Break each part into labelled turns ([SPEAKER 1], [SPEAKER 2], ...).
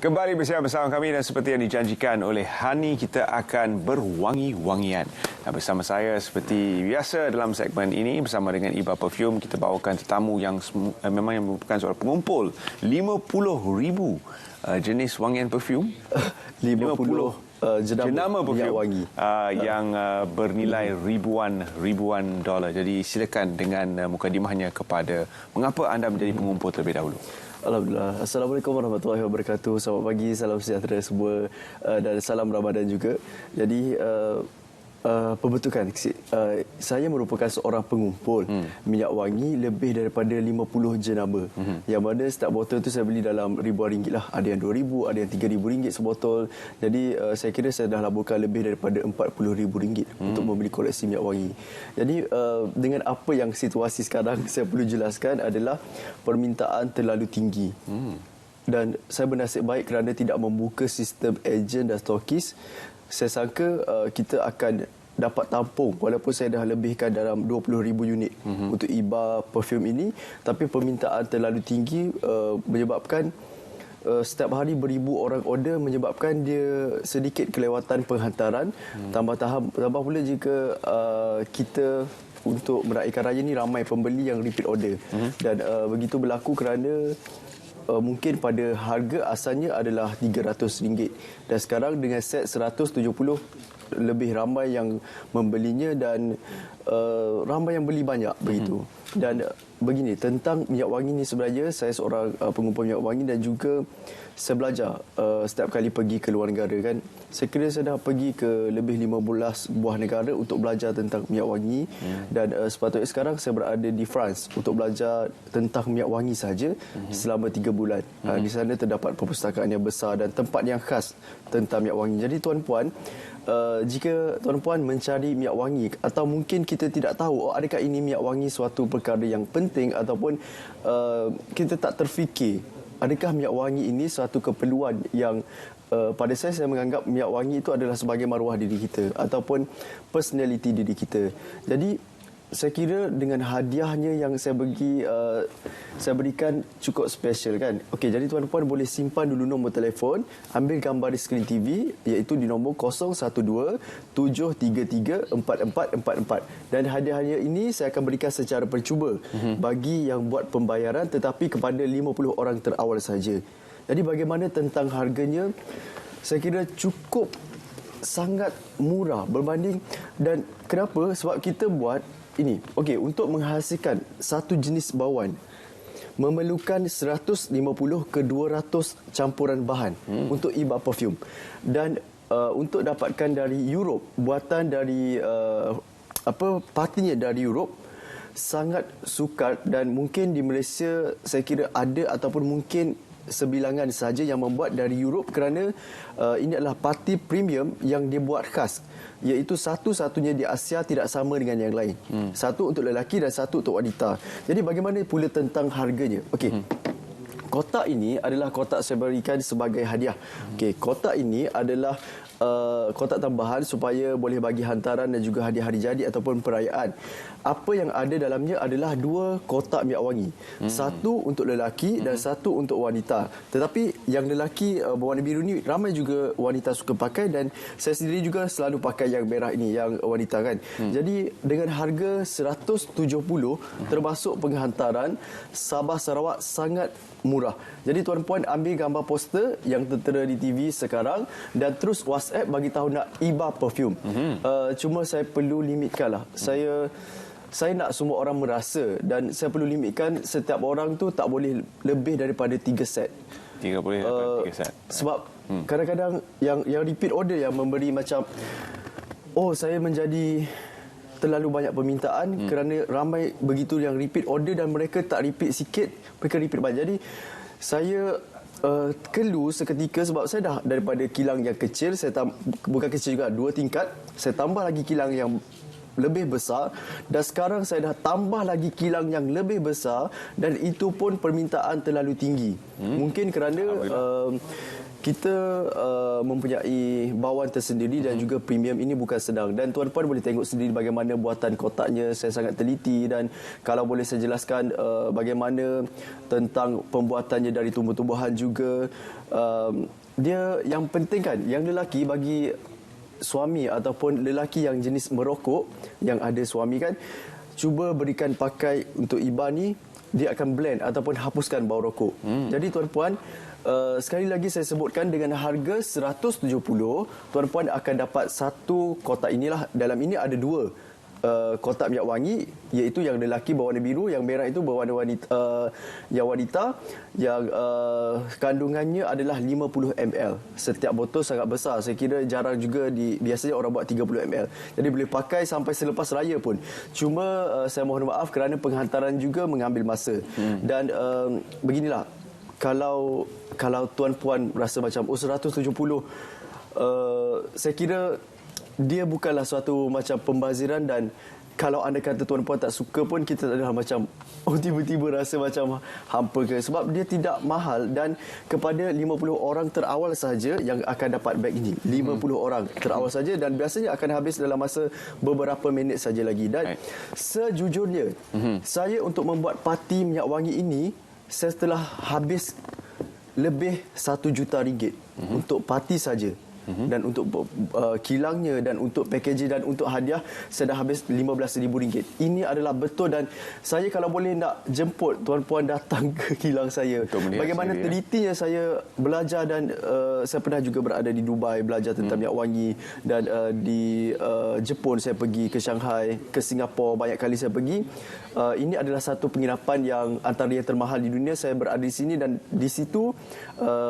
[SPEAKER 1] Kembali bersama kami dan seperti yang dijanjikan oleh Hani, kita akan berwangi-wangian. Bersama saya seperti biasa dalam segmen ini bersama dengan Iba Perfume, kita bawakan tetamu yang memang yang merupakan seorang pengumpul 50,000 jenis wangian perfume.
[SPEAKER 2] 50 jenama
[SPEAKER 1] perfume
[SPEAKER 2] wangi
[SPEAKER 1] yang bernilai ribuan dolar. Jadi silakan dengan mukadimahnya kepada mengapa anda menjadi pengumpul terlebih dahulu.
[SPEAKER 2] Alhamdulillah. Assalamualaikum warahmatullahi wabarakatuh. Selamat pagi, salam sejahtera semua dan salam Ramadan juga. Jadi pembentukan saya merupakan seorang pengumpul minyak wangi lebih daripada 50 jenama. Yang mana setiap botol tu saya beli dalam ribuan ringgit lah. Ada yang 2,000, ada yang 3,000 ringgit sebotol. Jadi saya kira saya dah laburkan lebih daripada 40,000 ringgit untuk membeli koleksi minyak wangi. Jadi dengan apa yang situasi sekarang saya perlu jelaskan adalah permintaan terlalu tinggi. Dan saya bernasib baik kerana tidak membuka sistem ejen dan stokis. Saya sangka kita akan dapat tampung walaupun saya dah lebihkan dalam 20,000 unit untuk Iba Perfume ini, tapi permintaan terlalu tinggi menyebabkan setiap hari beribu orang order, menyebabkan dia sedikit kelewatan penghantaran. Tambah pula jika kita untuk meraihkan raya ni ramai pembeli yang repeat order. Dan begitu berlaku kerana mungkin pada harga asalnya adalah RM300 dan sekarang dengan set 170 lebih ramai yang membelinya dan ramai yang beli banyak begitu. Dan begini tentang minyak wangi ni, sebenarnya saya seorang pengumpul minyak wangi dan juga saya belajar setiap kali pergi ke luar negara kan. Saya kira saya dah pergi ke lebih 15 buah negara untuk belajar tentang minyak wangi. Dan sepatutnya sekarang saya berada di France untuk belajar tentang minyak wangi saja selama 3 bulan. Di sana terdapat perpustakaan yang besar dan tempat yang khas tentang minyak wangi. Jadi tuan-puan, jika tuan-puan mencari minyak wangi atau mungkin kita tidak tahu adakah ini minyak wangi suatu perkara yang penting ataupun kita tak terfikir adakah minyak wangi ini suatu keperluan yang pada saya menganggap minyak wangi itu adalah sebagai maruah diri kita ataupun personality diri kita. Jadi saya kira dengan hadiahnya yang saya berikan cukup special kan. Okey, jadi tuan-puan boleh simpan dulu nombor telefon, ambil gambar di skrin TV iaitu di nombor 012-733-4444 dan hadiah-hadiah ini saya akan berikan secara percuba bagi yang buat pembayaran tetapi kepada 50 orang terawal saja. Jadi bagaimana tentang harganya? Saya kira cukup sangat murah berbanding, dan kenapa? Sebab kita buat ini. Okey, untuk menghasilkan satu jenis bauan memerlukan 150 ke 200 campuran bahan untuk Iba Perfume. Dan untuk dapatkan dari Europe, buatan dari partinya dari Europe sangat sukar, dan mungkin di Malaysia saya kira ada ataupun mungkin sebilangan saja yang membuat dari Europe kerana ini adalah parti premium yang dibuat khas, iaitu satu-satunya di Asia tidak sama dengan yang lain. Satu untuk lelaki dan satu untuk wanita. Jadi bagaimana pula tentang harganya? Okey. Kotak ini adalah kotak saya berikan sebagai hadiah. Okey, kotak ini adalah kotak tambahan supaya boleh bagi hantaran dan juga hadiah hari jadi ataupun perayaan. Apa yang ada dalamnya adalah 2 kotak minyak wangi. Satu untuk lelaki dan satu untuk wanita. Tetapi yang lelaki berwarna biru ni ramai juga wanita suka pakai, dan saya sendiri juga selalu pakai yang merah ini, yang wanita kan. Jadi dengan harga 170 termasuk penghantaran, Sabah Sarawak sangat murah. Jadi tuan-puan ambil gambar poster yang tertera di TV sekarang dan terus WhatsApp bagi tahu nak Iba Perfume. Cuma saya perlu limitkan lah. Saya nak semua orang merasa, dan saya perlu limitkan setiap orang tu tak boleh lebih daripada 3 set.
[SPEAKER 1] 3 boleh dapat 3 set.
[SPEAKER 2] Sebab kadang-kadang yang repeat order yang memberi macam saya menjadi terlalu banyak permintaan kerana ramai begitu yang repeat order dan mereka tak repeat sikit, mereka repeat banyak. Jadi saya keluh seketika sebab saya dah daripada kilang yang kecil, bukan kecil juga, 2 tingkat, saya tambah lagi kilang yang lebih besar dan sekarang saya dah tambah lagi kilang yang lebih besar dan itu pun permintaan terlalu tinggi. Mungkin kerana kita mempunyai bauan tersendiri dan juga premium ini bukan sedang. Dan tuan-puan boleh tengok sendiri bagaimana buatan kotaknya. Saya sangat teliti dan kalau boleh saya jelaskan bagaimana tentang pembuatannya dari tumbuh-tumbuhan juga. Dia yang penting kan, yang lelaki bagi suami ataupun lelaki yang jenis merokok, yang ada suami kan, cuba berikan pakai untuk Iba ni, dia akan blend ataupun hapuskan bau rokok. Jadi tuan-puan, sekali lagi saya sebutkan dengan harga 170, tuan-puan akan dapat satu kotak inilah. Dalam ini ada dua kotak minyak wangi, iaitu yang lelaki berwarna biru, yang merah itu berwarna yang wanita, yang kandungannya adalah 50 ml. Setiap botol sangat besar. Saya kira jarang juga biasanya orang buat 30 ml. Jadi boleh pakai sampai selepas raya pun. Cuma saya mohon maaf kerana penghantaran juga mengambil masa. Dan beginilah, kalau tuan-puan rasa macam 170, saya kira dia bukanlah suatu macam pembaziran. Dan kalau anda kata tuan-puan tak suka pun, kita adalah macam tiba-tiba rasa macam hampa ke, sebab dia tidak mahal dan kepada 50 orang terawal saja yang akan dapat beg ini. 50 orang terawal saja dan biasanya akan habis dalam masa beberapa minit saja lagi. Dan sejujurnya, saya untuk membuat parti minyak wangi ini, saya telah habis lebih RM1 juta untuk parti saja. Dan untuk kilangnya dan untuk packaging dan untuk hadiah, saya dah habis RM15,000. Ini adalah betul. Dan saya kalau boleh nak jemput tuan-puan datang ke kilang saya, bagaimana telitinya saya belajar. Dan saya pernah juga berada di Dubai belajar tentang minyak wangi. Dan di Jepun saya pergi, ke Shanghai, ke Singapura banyak kali saya pergi. Ini adalah satu penginapan yang antara yang termahal di dunia. Saya berada di sini dan di situ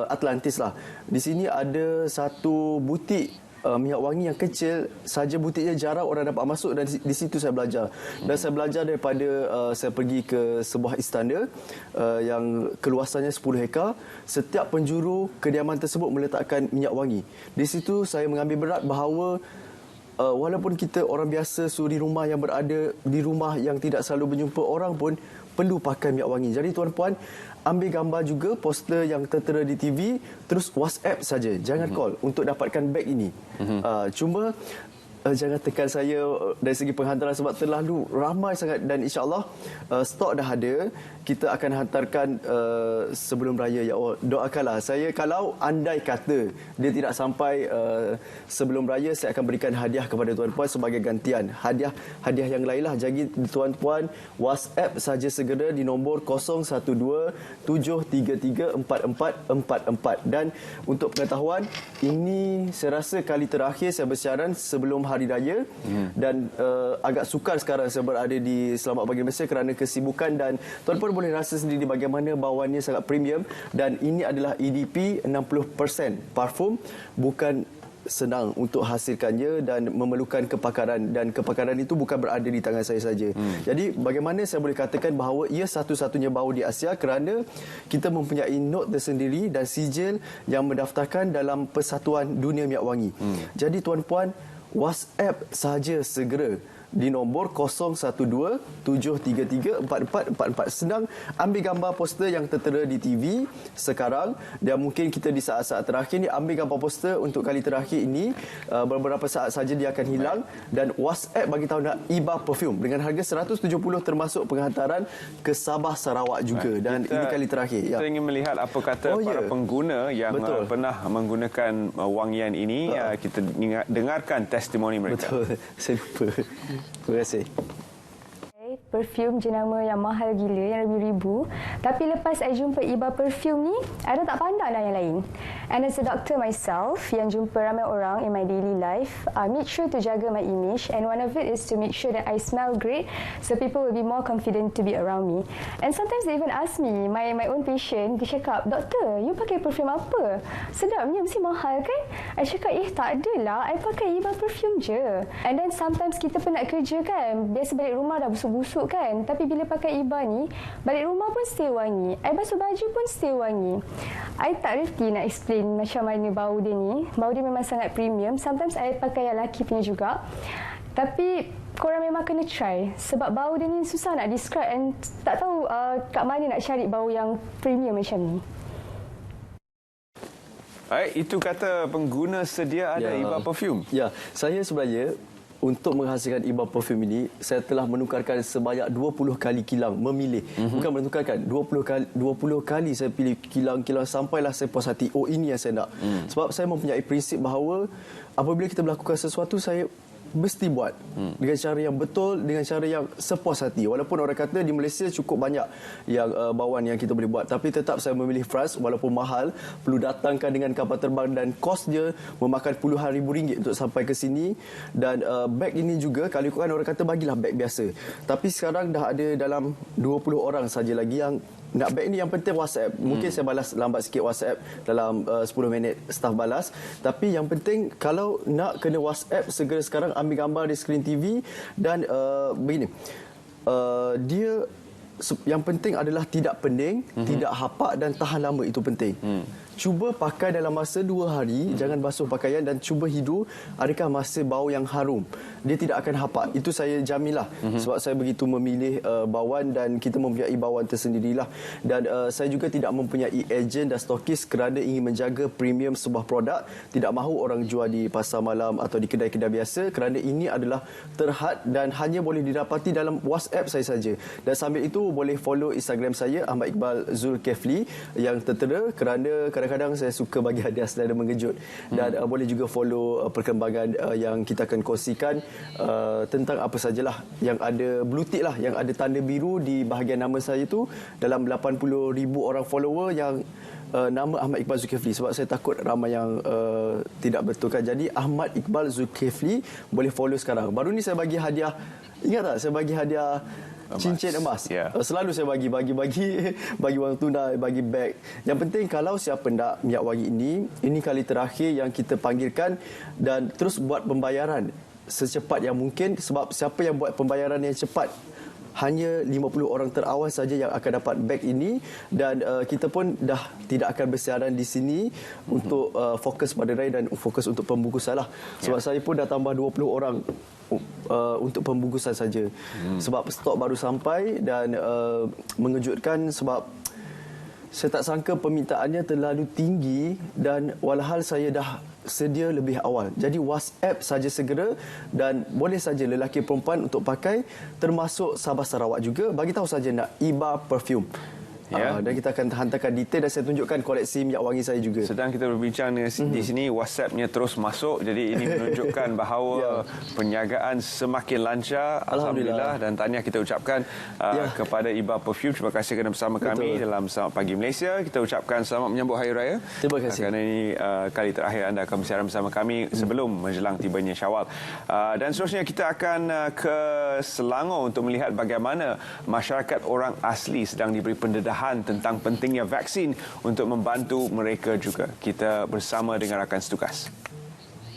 [SPEAKER 2] Atlantis lah. Di sini ada satu butik minyak wangi yang kecil saja, butiknya jarang orang dapat masuk, dan di situ saya belajar. Dan saya belajar daripada saya pergi ke sebuah istana yang keluasannya 10 hektar. Setiap penjuru kediaman tersebut meletakkan minyak wangi. Di situ saya mengambil berat bahawa walaupun kita orang biasa suri rumah yang berada di rumah yang tidak selalu berjumpa orang pun perlu pakai minyak wangi. Jadi tuan-puan, ambil gambar juga poster yang tertera di TV, terus WhatsApp saja, jangan call untuk dapatkan beg ini. Cuma jangan tekan saya dari segi penghantaran sebab terlalu ramai sangat. Dan insya-Allah stok dah ada. Kita akan hantarkan sebelum raya, ya Allah. Doakanlah saya, kalau andai kata dia tidak sampai sebelum raya, saya akan berikan hadiah kepada tuan-puan sebagai gantian. Hadiah yang lainlah. Jadi tuan-puan WhatsApp saja segera di nombor 0127334444. Dan untuk pengetahuan, ini saya rasa kali terakhir saya bersiaran sebelum hari raya. Dan agak sukar sekarang saya berada di Selamat Pagi Malaysia kerana kesibukan. Dan tuan-puan boleh rasa sendiri bagaimana bawaannya sangat premium. Dan ini adalah EDP 60% parfum. Bukan senang untuk hasilkannya dan memerlukan kepakaran. Dan kepakaran itu bukan berada di tangan saya saja. Jadi bagaimana saya boleh katakan bahawa ia satu-satunya bau di Asia kerana kita mempunyai note tersendiri dan sijil yang mendaftarkan dalam Persatuan Dunia Minyak Wangi. Jadi tuan-puan, WhatsApp saja segera di nombor 0127334444. Senang, ambil gambar poster yang tertera di TV sekarang. Dan mungkin kita di saat-saat terakhir ni ambil gambar poster untuk kali terakhir ini. Beberapa saat saja dia akan hilang. Dan WhatsApp bagi tahu nak Iba Perfume dengan harga 170 termasuk penghantaran ke Sabah, Sarawak juga. Dan ini kali terakhir.
[SPEAKER 1] Kita ingin melihat apa kata para pengguna yang pernah menggunakan wangian ini. Kita dengarkan testimoni mereka.
[SPEAKER 2] Betul, saya lupa. Terima kasih.
[SPEAKER 3] Perfume jenama yang mahal gila, yang ribu-ribu. Tapi lepas saya jumpa Iba Perfume ni, I dah tak pandang dah yang lain. And as a doctor myself, yang jumpa ramai orang in my daily life, I make sure to jaga my image. And one of it is to make sure that I smell great, so people will be more confident to be around me. And sometimes they even ask me, my own patient, dia cakap, "Doktor, you pakai perfume apa? Sedapnya, mesti mahal kan?" I cakap, tak adalah, I pakai Iba Perfume je. And then sometimes kita penat kerja kan, biasa balik rumah dah busuk-busuk kan, tapi bila pakai Iba ni, balik rumah pun still wangi, I basuh baju pun still wangi. I tak reti nak explain macam mana bau dia ni. Bau dia memang sangat premium. Sometimes I pakai yang lelaki punya juga, tapi korang memang kena try sebab bau dia ni susah nak describe and tak tahu kat mana nak cari bau yang premium macam ni.
[SPEAKER 1] Baik, itu kata pengguna sedia ada Iba Perfume.
[SPEAKER 2] Ya, saya sebenarnya untuk menghasilkan Iba Perfume ini, saya telah menukarkan sebanyak 20 kali kilang memilih. Bukan menukarkan, 20 kali saya pilih kilang-kilang sampailah saya puas hati. Oh, ini yang saya nak. Sebab saya mempunyai prinsip bahawa apabila kita melakukan sesuatu, saya mesti buat dengan cara yang betul, dengan cara yang sepuas hati. Walaupun orang kata di Malaysia cukup banyak yang bawaan yang kita boleh buat, tapi tetap saya memilih France walaupun mahal, perlu datangkan dengan kapal terbang dan kos dia memakan puluhan ribu ringgit untuk sampai ke sini. Dan beg ini juga, kalau ikutkan orang kata bagilah beg biasa, tapi sekarang dah ada dalam 20 orang saja lagi yang nak beg ni. Yang penting WhatsApp. Mungkin saya balas lambat sikit WhatsApp, dalam 10 minit staff balas. Tapi yang penting kalau nak kena WhatsApp, segera sekarang ambil gambar di skrin TV. Dan begini, dia yang penting adalah tidak pening, tidak hapak dan tahan lama. Itu penting. Cuba pakai dalam masa 2 hari, jangan basuh pakaian, dan cuba hidu adakah masih bau yang harum. Dia tidak akan hapak. Itu saya jaminlah. Sebab saya begitu memilih bawan dan kita mempunyai bawan tersendirilah. Dan saya juga tidak mempunyai ejen dan stokis kerana ingin menjaga premium sebuah produk. Tidak mahu orang jual di pasar malam atau di kedai-kedai biasa, kerana ini adalah terhad dan hanya boleh didapati dalam WhatsApp saya saja. Dan sambil itu boleh follow Instagram saya, Ahmad Iqbal Zulkifli, yang tertera, kerana kadang-kadang saya suka bagi hadiah secara mengejut. Dan boleh juga follow perkembangan yang kita akan kongsikan tentang apa sajalah yang ada blue tick lah, yang ada tanda biru di bahagian nama saya tu. Dalam 80,000 orang follower yang nama Ahmad Iqbal Zulkifli, sebab saya takut ramai yang tidak betul kan. Jadi Ahmad Iqbal Zulkifli boleh follow sekarang. Baru ni saya bagi hadiah, ingat tak saya bagi hadiah cincin emas. Selalu saya bagi wang tunai, bagi beg. Yang penting kalau siapa nak minyak wangi ini kali terakhir yang kita panggilkan, dan terus buat pembayaran secepat yang mungkin. Sebab siapa yang buat pembayaran yang cepat, hanya 50 orang terawal saja yang akan dapat beg ini. Dan kita pun dah tidak akan bersiaran di sini untuk fokus pada raya dan fokus untuk pembungkusan lah. Sebab saya pun dah tambah 20 orang untuk pembungkusan saja. Sebab stok baru sampai dan mengejutkan, sebab saya tak sangka permintaannya terlalu tinggi, dan walhal saya dah sedia lebih awal. Jadi WhatsApp saja segera, dan boleh saja lelaki perempuan untuk pakai, termasuk Sabah Sarawak juga. Bagi tahu saja nak Iba Perfume. Dan kita akan hantarkan detail dan saya tunjukkan koleksi minyak wangi saya juga.
[SPEAKER 1] Sedang kita berbincang di sini, WhatsApp-nya terus masuk. Jadi ini menunjukkan bahawa perniagaan semakin lancar. Alhamdulillah. Dan tahniah kita ucapkan kepada Iba Perfume. Terima kasih kerana bersama kami dalam Selamat Pagi Malaysia. Kita ucapkan selamat menyambut Hari Raya.
[SPEAKER 2] Terima kasih.
[SPEAKER 1] Kerana ini kali terakhir anda akan bersiaran bersama kami sebelum menjelang tibanya Syawal. Dan seterusnya kita akan ke Selangor untuk melihat bagaimana masyarakat orang asli sedang diberi pendedahan tentang pentingnya vaksin untuk membantu mereka juga. Kita bersama dengan rakan setugas.